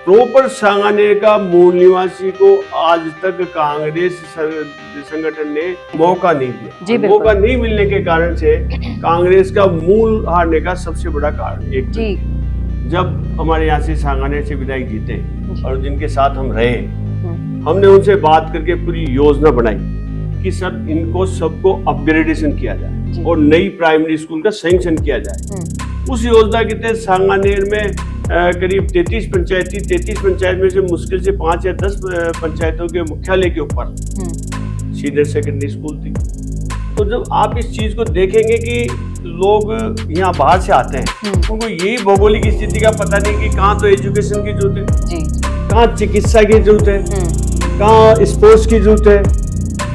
Proper Sanganer का मूल निवासी को आज तक कांग्रेस संगठन ने मौका नहीं दिया। मौका नहीं मिलने के कारण से कांग्रेस का मूल हारने का सबसे बड़ा कारण एक जी। जब हमारे यहाँ से सांगानेर से विधायक जीते और जिनके साथ हम रहे, हमने उनसे बात करके पूरी योजना बनाई कि सर इनको सबको अपग्रेडेशन किया जाए और नई प्राइमरी स्कूल का सैंक्शन किया जाए। उस योजना के तहत सांगानेर में करीब 33 पंचायत में से मुश्किल से 5 या 10 पंचायतों के मुख्यालय के ऊपर सीनियर सेकेंडरी स्कूल थी। तो जब आप इस चीज को देखेंगे कि लोग यहाँ बाहर से आते हैं, उनको यही भौगोलिक स्थिति का पता नहीं कि कहाँ तो एजुकेशन की जरूरत है, कहाँ चिकित्सा की जरूरत है, कहाँ स्पोर्ट्स की जरूरत है,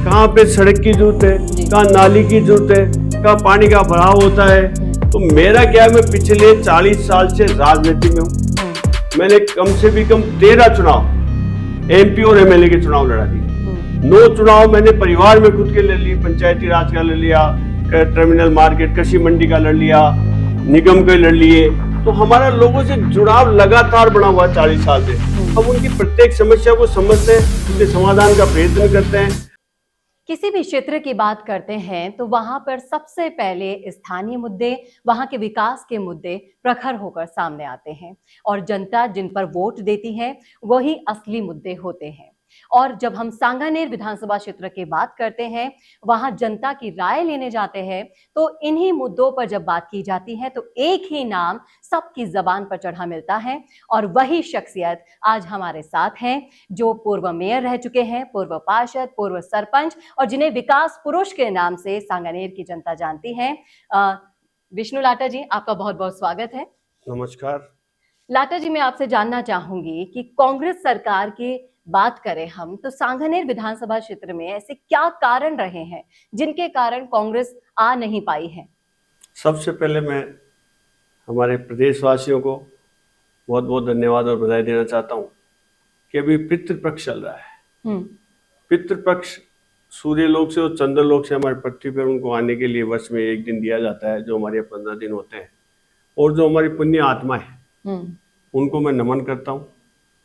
कहाँ पे सड़क की जरूरत है, कहाँ नाली की जरूरत है, कहाँ पानी का भराव होता है। तो मेरा क्या है, मैं पिछले 40 साल से राजनीति में हूँ। मैंने कम से भी कम 13 चुनाव एमपी और एमएलए के चुनाव लड़ा दिए। 9 चुनाव मैंने परिवार में खुद के लड़ लिए, पंचायती राज का लड़ लिया, टर्मिनल मार्केट कृषि मंडी का लड़ लिया, निगम के लड़ लिए। तो हमारा लोगों से जुड़ाव लगातार बना हुआ 40 साल से। हम उनकी प्रत्येक समस्या को समझते हैं, उसके समाधान का प्रयत्न करते हैं। किसी भी क्षेत्र की बात करते हैं तो वहां पर सबसे पहले स्थानीय मुद्दे, वहां के विकास के मुद्दे प्रखर होकर सामने आते हैं और जनता जिन पर वोट देती है वही असली मुद्दे होते हैं। और जब हम सांगानेर विधानसभा क्षेत्र की बात करते हैं, वहां जनता की राय लेने जाते हैं, तो इन्हीं मुद्दों पर जब बात की जाती है तो एक ही नाम सबकी जबान पर चढ़ा मिलता है और वही शख्सियत आज हमारे साथ हैं, जो पूर्व मेयर रह चुके हैं, पूर्व पार्षद, पूर्व सरपंच और जिन्हें विकास पुरुष के नाम से सांगानेर की जनता जानती है। विष्णु लाटा जी, आपका बहुत बहुत स्वागत है। नमस्कार लाटा जी, मैं आपसे जानना चाहूंगी कि कांग्रेस सरकार की बात करें हम तो सांगानेर विधानसभा क्षेत्र में ऐसे क्या कारण रहे हैं जिनके कारण कांग्रेस आ नहीं पाई है? सबसे पहले मैं हमारे प्रदेशवासियों को बहुत बहुत धन्यवाद और बधाई देना चाहता हूं कि अभी पितृपक्ष चल रहा है। पितृपक्ष सूर्यलोक से और चंद्रलोक से हमारे पृथ्वी पर उनको आने के लिए वर्ष में एक दिन दिया जाता है, जो हमारे 15 दिन होते हैं। और जो हमारी पुण्य आत्मा है उनको मैं नमन करता हूँ,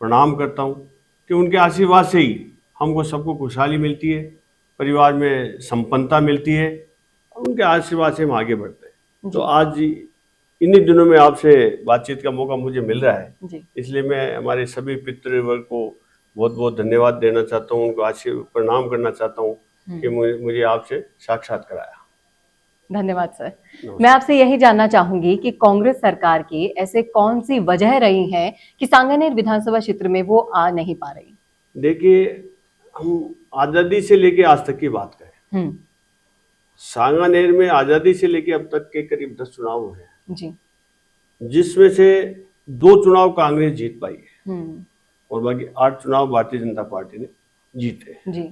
प्रणाम करता हूँ कि उनके आशीर्वाद से ही हमको सबको खुशहाली मिलती है, परिवार में संपन्नता मिलती है और उनके आशीर्वाद से हम आगे बढ़ते हैं। तो आज इन्हीं दिनों में आपसे बातचीत का मौका मुझे मिल रहा है, इसलिए मैं हमारे सभी पितृवर्ग को बहुत बहुत धन्यवाद देना चाहता हूँ, उनको आशीर्वाद प्रणाम करना चाहता हूँ कि मुझे आपसे साक्षात कराया। धन्यवाद सर। मैं आपसे यही जानना चाहूंगी कि कांग्रेस सरकार की ऐसे कौन सी वजह रही है कि सांगानेर विधानसभा क्षेत्र में वो आ नहीं पा रही? देखिए, हम आजादी से लेके आज तक की बात करें, सांगानेर में आजादी से लेके अब तक के करीब 10 चुनाव हुए हैं जी, जिसमें से 2 चुनाव कांग्रेस जीत पाई है और बाकी 8 चुनाव भारतीय जनता पार्टी ने जीते जी।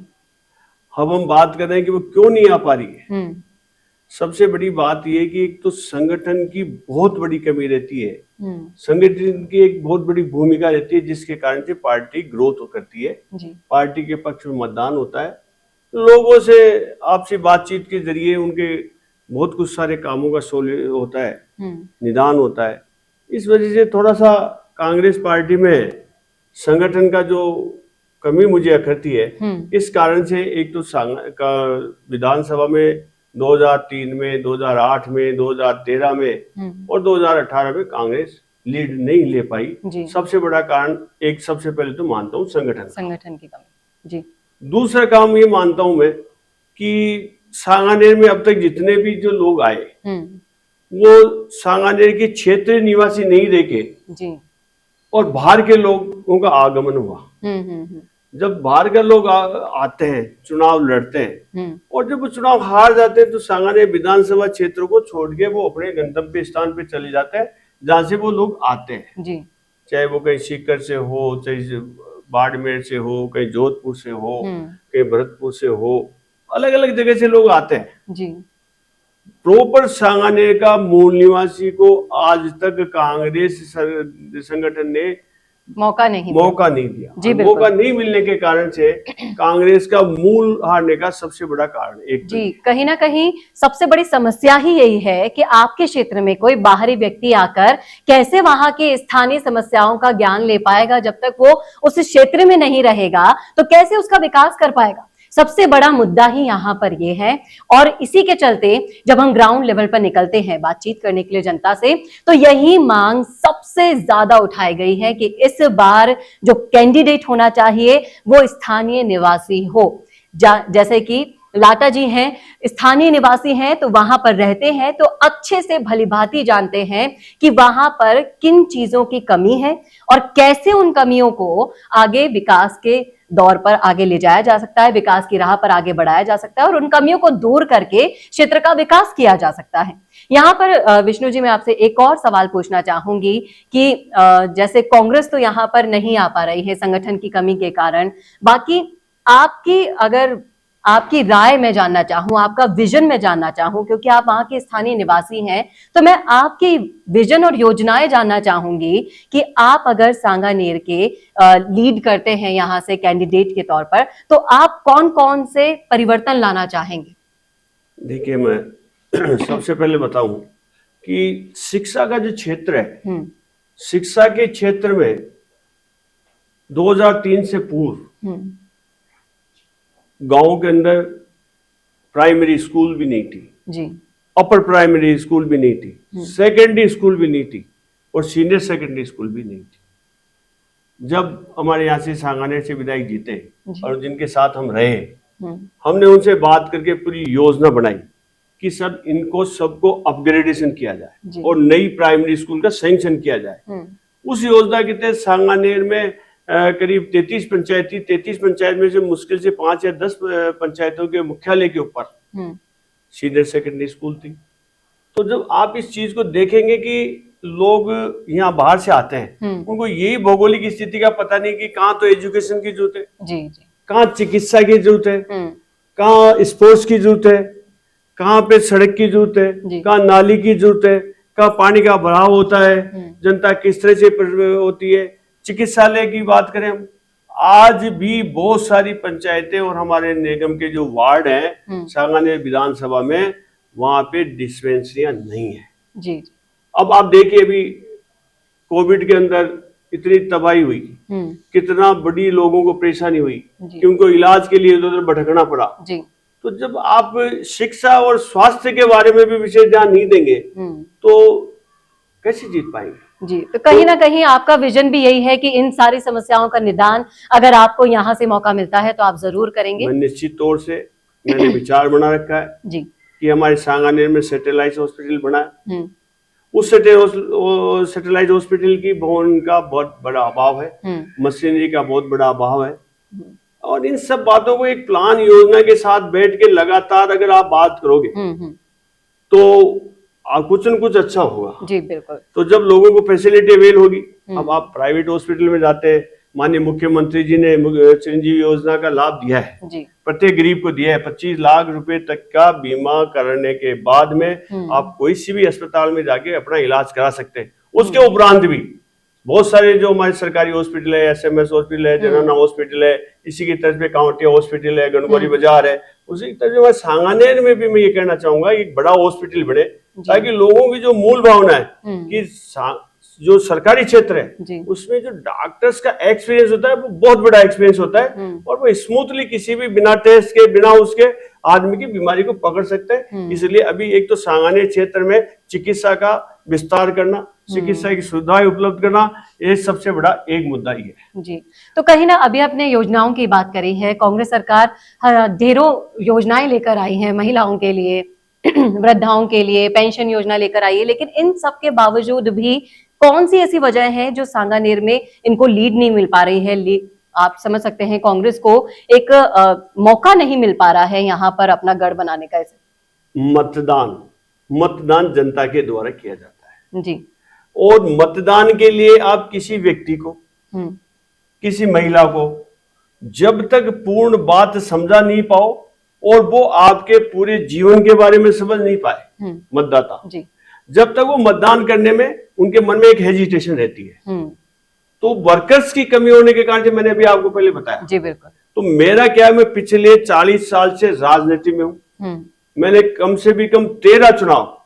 अब हम बात कर रहे हैं कि वो क्यों नहीं आ पा रही है। सबसे बड़ी बात यह कि एक तो संगठन की बहुत बड़ी कमी रहती है, संगठन की एक बहुत बड़ी भूमिका रहती है, जिसके कारण से पार्टी ग्रोथ करती है, पार्टी के पक्ष में मतदान होता है, लोगों से आपसी बातचीत के जरिए उनके बहुत कुछ सारे कामों का होता है, निदान होता है। इस वजह से थोड़ा सा कांग्रेस पार्टी में संगठन का जो कमी मुझे अखरती है, इस कारण से एक तो विधानसभा में 2003 में, 2008 में, 2013 में और 2018 में कांग्रेस लीड नहीं ले पाई। सबसे बड़ा कारण एक सबसे पहले तो मानता हूँ संगठन की कमी जी। दूसरा काम ये मानता हूँ मैं कि सांगानेर में अब तक जितने भी जो लोग आए वो सांगानेर के क्षेत्रीय निवासी नहीं रह के और बाहर के लोगों का आगमन हुआ। जब बाहर के लोग आते हैं, चुनाव लड़ते हैं और जब वो चुनाव हार जाते हैं तो सांगानेर विधानसभा क्षेत्र को छोड़ के वो अपने गंतव्य स्थान पे चले जाते हैं जहाँ से वो लोग आते हैं जी। चाहे वो कहीं सीकर से हो, चाहे बाड़मेर से हो, कहीं जोधपुर से हो, कहीं भरतपुर से हो, अलग अलग जगह से लोग आते हैं जी। प्रॉपर सांगानेर का मूल निवासी को आज तक कांग्रेस संगठन ने मौका नहीं दिया। जी, मौका नहीं मिलने के कारण से कांग्रेस का मूल हारने का सबसे बड़ा कारण एक जी, कहीं ना कहीं सबसे बड़ी समस्या ही यही है कि आपके क्षेत्र में कोई बाहरी व्यक्ति आकर कैसे वहां के स्थानीय समस्याओं का ज्ञान ले पाएगा। जब तक वो उस क्षेत्र में नहीं रहेगा तो कैसे उसका विकास कर पाएगा। सबसे बड़ा मुद्दा ही यहाँ पर ये है। और इसी के चलते जब हम ग्राउंड लेवल पर निकलते हैं बातचीत करने के लिए जनता से, तो यही मांग सबसे ज्यादा उठाई गई है कि इस बार जो कैंडिडेट होना चाहिए वो स्थानीय निवासी हो। जैसे कि लाटा जी हैं, स्थानीय निवासी हैं, तो वहां पर रहते हैं तो अच्छे से भलीभांति जानते हैं कि वहां पर किन चीजों की कमी है और कैसे उन कमियों को आगे विकास के दौर पर आगे ले जाया जा सकता है, विकास की राह पर आगे बढ़ाया जा सकता है और उन कमियों को दूर करके क्षेत्र का विकास किया जा सकता है। यहाँ पर विष्णु जी, मैं आपसे एक और सवाल पूछना चाहूंगी कि जैसे कांग्रेस तो यहाँ पर नहीं आ पा रही है संगठन की कमी के कारण, बाकी आपकी राय मैं जानना चाहूं, आपका विजन मैं जानना चाहूं, क्योंकि आप वहां के स्थानीय निवासी हैं, तो मैं आपकी विजन और योजनाएं जानना चाहूंगी कि आप अगर सांगानेर के लीड करते हैं यहां से कैंडिडेट के तौर पर, तो आप कौन कौन से परिवर्तन लाना चाहेंगे। देखिए, मैं सबसे पहले बताऊं कि शिक्षा का जो क्षेत्र है, शिक्षा के क्षेत्र में 2003 से पूर्व गांव के अंदर प्राइमरी स्कूल भी नहीं थी जी, अपर प्राइमरी स्कूल भी नहीं थी, सेकेंडरी स्कूल भी नहीं थी और सीनियर सेकेंडरी स्कूल भी नहीं थी। जब हमारे यहाँ से सांगानेर से विधायक जीते और जिनके साथ हम रहे, हमने उनसे बात करके पूरी योजना बनाई कि सर इनको सबको अपग्रेडेशन किया जाए और नई प्राइमरी स्कूल का सैंक्शन किया जाए। उस योजना के तहत सांगानेर में करीब 33 पंचायत थी। 33 पंचायत में से मुश्किल से 5 या 10 पंचायतों के मुख्यालय के ऊपर सीनियर सेकेंडरी स्कूल थी। तो जब आप इस चीज को देखेंगे कि लोग यहाँ बाहर से आते हैं, उनको यही भौगोलिक स्थिति का पता नहीं कि कहाँ तो एजुकेशन की जरूरत है, कहाँ चिकित्सा की जरूरत है, कहाँ स्पोर्ट्स की जरूरत है, कहाँ पे सड़क की जरूरत है, कहाँ नाली की जरूरत है, कहाँ पानी का भराव होता है, जनता किस तरह से होती है। चिकित्सालय की बात करें, हम आज भी बहुत सारी पंचायतें और हमारे निगम के जो वार्ड हैं सांगानेर विधानसभा में, वहां पे डिस्पेंसरियां नहीं है जी। अब आप देखिए, अभी कोविड के अंदर इतनी तबाही हुई, कितना बड़ी लोगों को परेशानी हुई कि उनको इलाज के लिए उधर भटकना पड़ा जी। तो जब आप शिक्षा और स्वास्थ्य के बारे में भी विशेष ध्यान नहीं देंगे तो कैसे जीत पाएंगे जी। तो कहीं ना कहीं आपका विजन भी यही है कि इन सारी समस्याओं का निदान अगर आपको यहाँ से मौका मिलता है तो आप जरूर करेंगे। मैं निश्चित तौर से मैंने विचार बना रखा है जी कि हमारे सांगानेर में सैटेलाइट हॉस्पिटल बनाए। उस सैटेलाइट हॉस्पिटल की भवन का बहुत बड़ा अभाव है, मशीनरी का बहुत बड़ा अभाव है और इन सब बातों को एक प्लान योजना के साथ बैठ के लगातार अगर आप बात करोगे तो कुछ न कुछ अच्छा होगा जी। बिल्कुल। तो जब लोगों को फैसिलिटी अवेल होगी, अब आप प्राइवेट हॉस्पिटल में जाते हैं, माननीय मुख्यमंत्री जी ने चिरंजीवी योजना का लाभ दिया है जी। प्रत्येक गरीब को दिया है। 25 लाख रुपए तक का बीमा करने के बाद में आप कोई सी भी अस्पताल में जाके अपना इलाज करा सकते हैं। उसके उपरांत भी बहुत सारे जो हमारे सरकारी हॉस्पिटल है, SMS हॉस्पिटल है, जनाना हॉस्पिटल है, इसी की तरफ कांवटिया हॉस्पिटल है, गणगौरी बाजार है, उसी की तरफ सांगानेर में भी मैं ये कहना चाहूंगा एक बड़ा हॉस्पिटल बने ताकि लोगों की जो मूल भावना है कि जो सरकारी क्षेत्र है उसमें जो डॉक्टर्स का एक्सपीरियंस होता है वो बहुत बड़ा एक्सपीरियंस होता है और वो स्मूथली किसी भी बिना टेस्ट के बिना उसके आदमी की बीमारी को पकड़ सकते हैं। इसलिए अभी एक तो सांगानेर क्षेत्र में चिकित्सा का विस्तार करना, चिकित्सा की सुविधाएं उपलब्ध करना, ये सबसे बड़ा एक मुद्दा ही है जी। तो कहीं ना अभी अपने योजनाओं की बात करी है, कांग्रेस सरकार ढेरों योजनाएं लेकर आई है महिलाओं के लिए, वृद्धाओं के लिए, पेंशन योजना लेकर आई है, लेकिन इन सब के बावजूद भी कौन सी ऐसी वजह है जो सांगानेर में इनको लीड नहीं मिल पा रही है। आप समझ सकते हैं कांग्रेस को एक मौका नहीं मिल पा रहा है यहाँ पर अपना गढ़ बनाने का। ऐसे मतदान जनता के द्वारा किया जाता है जी और मतदान के लिए आप किसी व्यक्ति को, किसी महिला को जब तक पूर्ण बात समझा नहीं पाओ और वो आपके पूरे जीवन के बारे में समझ नहीं पाए मतदाता जी, जब तक वो मतदान करने में उनके मन में एक हेजिटेशन रहती है। तो वर्कर्स की कमी होने के कारण, मैंने अभी आपको पहले बताया। जी बिल्कुल। तो मेरा क्या है, मैं पिछले 40 साल से राजनीति में हूं। मैंने कम से भी कम 13 चुनाव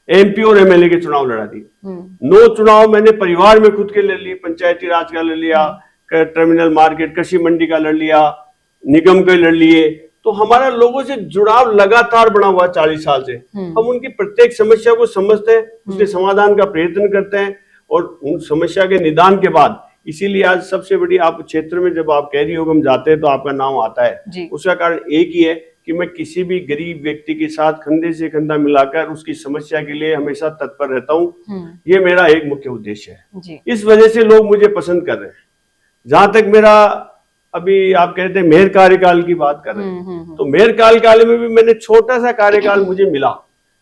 एमपी और एमएलए के चुनाव लड़ा दिए। 9 चुनाव मैंने परिवार में खुद के लड़ लिए, पंचायती राज का लड़ लिया, टर्मिनल मार्केट कृषि मंडी का लड़ लिया, निगम के लड़ लिए। तो हमारा लोगों से जुड़ाव लगातार बना हुआ 40 साल से। हम उनकी प्रत्येक समस्या को समझते हैं, उसके समाधान का प्रयत्न करते हैं और उन समस्या के निदान के बाद, इसीलिए आज सबसे बड़ी आप क्षेत्र में जब आप कैरी योगम जाते हैं तो आपका नाम आता है। उसका कारण एक ही है कि मैं किसी भी गरीब व्यक्ति के साथ कंधे से कंधा मिलाकर उसकी समस्या के लिए हमेशा तत्पर रहता हूं। ये मेरा एक मुख्य उद्देश्य है। इस वजह से लोग मुझे पसंद कर रहे हैं। जहां तक मेरा, अभी आप कहते हैं मेयर कार्यकाल की बात कर रहे हैं, तो मेयर कार्यकाल में भी मैंने छोटा सा कार्यकाल मुझे मिला,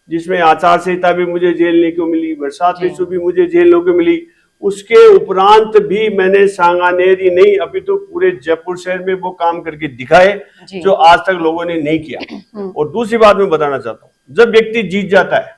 जिसमें आचार संहिता भी मुझे झेलने को मिली, बरसात ऋतु भी मुझे झेलने को मिली। उसके उपरांत भी मैंने सांगानेर ही नहीं, अभी तो पूरे जयपुर शहर में वो काम करके दिखाए जो आज तक लोगों ने नहीं किया। और दूसरी बात मैं बताना चाहता हूँ, जब व्यक्ति जीत जाता है,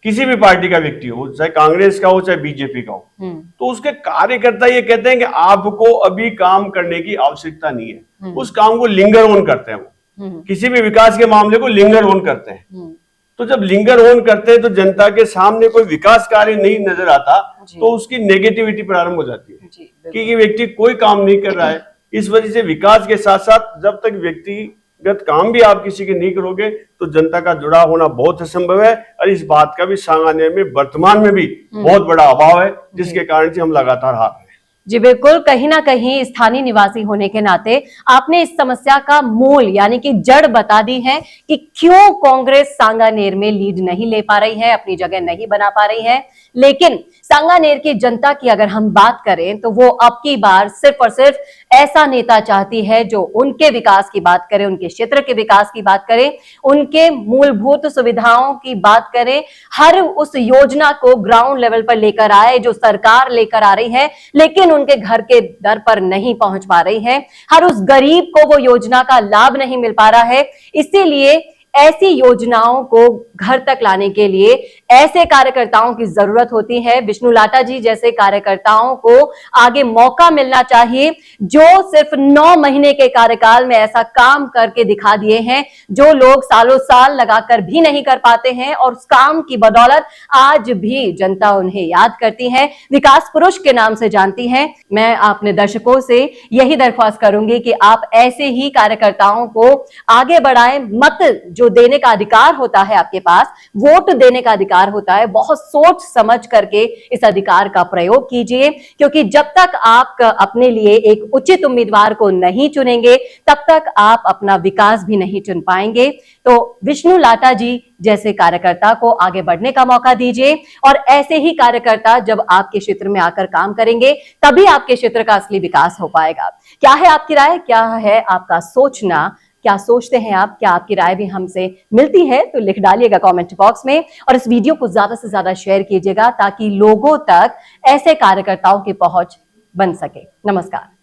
किसी भी पार्टी का व्यक्ति हो, चाहे कांग्रेस का हो चाहे बीजेपी का हो, तो उसके कार्यकर्ता ये कहते हैं कि आपको अभी काम करने की आवश्यकता नहीं है। उस काम को लिंगर ऑन करते हैं, वो किसी भी विकास के मामले को लिंगर ऑन करते हैं। तो जब लिंगर ऑन करते हैं तो जनता के सामने कोई विकास कार्य नहीं नजर आता, तो उसकी नेगेटिविटी प्रारंभ हो जाती है कि ये व्यक्ति कोई काम नहीं कर रहा है। इस वजह से विकास के साथ साथ जब तक व्यक्तिगत काम भी आप किसी के नहीं करोगे तो जनता का जुड़ाव होना बहुत असंभव है। और इस बात का भी सांगानेर में वर्तमान में भी बहुत बड़ा अभाव है, जिसके कारण से हम लगातार हार रहे हैं। जी बिल्कुल, कहीं ना कहीं स्थानीय निवासी होने के नाते आपने इस समस्या का मूल यानी कि जड़ बता दी है कि क्यों कांग्रेस सांगानेर में लीड नहीं ले पा रही है, अपनी जगह नहीं बना पा रही है। लेकिन सांगानेर की जनता की अगर हम बात करें तो वो अब की बार सिर्फ और सिर्फ ऐसा नेता चाहती है जो उनके विकास की बात करे, उनके क्षेत्र के विकास की बात करे, उनके मूलभूत सुविधाओं की बात करे, हर उस योजना को ग्राउंड लेवल पर लेकर आए जो सरकार लेकर आ रही है, लेकिन उनके घर के दर पर नहीं पहुंच पा रही है। हर उस गरीब को वो योजना का लाभ नहीं मिल पा रहा है। इसीलिए ऐसी योजनाओं को घर तक लाने के लिए ऐसे कार्यकर्ताओं की जरूरत होती है। विष्णु लाटा जी जैसे कार्यकर्ताओं को आगे मौका मिलना चाहिए, जो सिर्फ 9 महीने के कार्यकाल में ऐसा काम करके दिखा दिए हैं जो लोग सालों साल लगाकर भी नहीं कर पाते हैं। और उस काम की बदौलत आज भी जनता उन्हें याद करती है, विकास पुरुष के नाम से जानती है। मैं अपने दर्शकों से यही दरख्वास्त करूंगी कि आप ऐसे ही कार्यकर्ताओं को आगे बढ़ाएं। मत जो देने का अधिकार होता है आपके पास, वोट देने का अधिकार होता है, बहुत सोच समझ करके इस अधिकार का प्रयोग कीजिए, क्योंकि जब तक आप अपने लिए एक उचित उम्मीदवार को नहीं चुनेंगे तब तक आप अपना विकास भी नहीं चुन पाएंगे। तो विष्णु लाटा जी जैसे कार्यकर्ता को आगे बढ़ने का मौका दीजिए और ऐसे ही कार्यकर्ता जब आपके क्षेत्र में आकर काम करेंगे तभी आपके क्षेत्र का असली विकास हो पाएगा। क्या है आपकी राय, क्या है आपका सोचना, क्या सोचते हैं आप? क्या आपकी राय भी हमसे मिलती है तो लिख डालिएगा कमेंट बॉक्स में और इस वीडियो को ज्यादा से ज्यादा शेयर कीजिएगा ताकि लोगों तक ऐसे कार्यकर्ताओं की पहुंच बन सके। नमस्कार।